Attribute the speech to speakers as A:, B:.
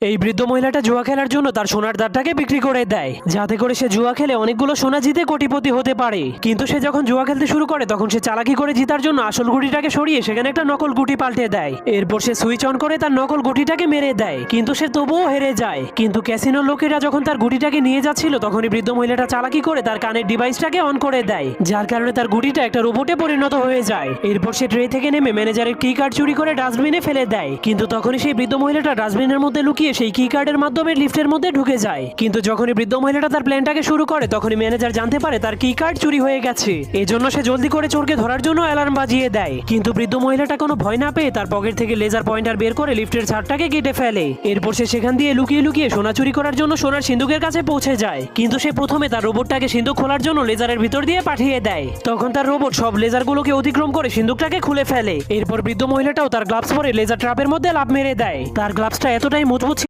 A: এই বৃদ্ধ মহিলাটা জুয়া খেলার জন্য তার সোনার দাঁতটাকে বিক্রি করে দেয়, যাতে করে সে জুয়া খেলে অনেকগুলো সোনা জিতে কোটিপতি হতে পারে। কিন্তু সে যখন জুয়া খেলতে শুরু করে তখন সে চালাকি করে জিতার জন্য আসল গুটিটাকে সরিয়ে সেখানে একটা নকল গুটি পাল্টে দেয়। এরপর সে সুইচ অন করে তার নকল গুটিটাকে মেরে দেয়, কিন্তু সে তবুও হেরে যায়। কিন্তু ক্যাসিনোর লোকেরা যখন তার গুটিটাকে নিয়ে যাচ্ছিল তখনই বৃদ্ধ মহিলাটা চালাকি করে তার কানের ডিভাইসটাকে অন করে দেয়, যার কারণে তার গুটিটা একটা রোবটে পরিণত হয়ে যায়। এরপর সে ট্রে থেকে নেমে ম্যানেজারের কি কার্ড চুরি করে ডাস্টবিনে ফেলে দেয়, কিন্তু তখনই সেই বৃদ্ধ মহিলাটা ডাস্টবিনের মধ্যে লুকিয়ে সেই কি কার্ডের মাধ্যমে লিফটের মধ্যে ঢুকে যায়। কিন্তু যখনই বৃদ্ধ মহিলাটা তার প্ল্যানটাকে শুরু করে তখনই ম্যানেজার জানতে পারে তার কি কার্ড চুরি হয়ে গেছে। এজন্য সে জলদি করে চোরকে ধরার জন্য অ্যালার্ম বাজিয়ে দেয়। কিন্তু বৃদ্ধ মহিলাটা কোনো ভয় না পেয়ে তার পকেট থেকে লেজার পয়েন্টার বের করে লিফটের ছাদটাকে কেটে ফেলে। এরপর সে সেখান দিয়ে লুকিয়ে লুকিয়ে সোনা চুরি করার জন্য সোনার সিন্ধুকের কাছে পৌঁছে যায়। কিন্তু সে প্রথমে তার রোবটটাকে সিন্ধুক খোলার জন্য লেজারের ভিতর দিয়ে পাঠিয়ে দেয়। তখন তার রোবট সব লেজারগুলোকে অতিক্রম করে সিন্ধুকটাকে খুলে ফেলে। এরপর বৃদ্ধ মহিলাটাও তার গ্লাভস পরে লেজার ট্র্যাপের মধ্যে লাফ মেরে দেয়। তার গ্লাভসটা এতটাই মজবুত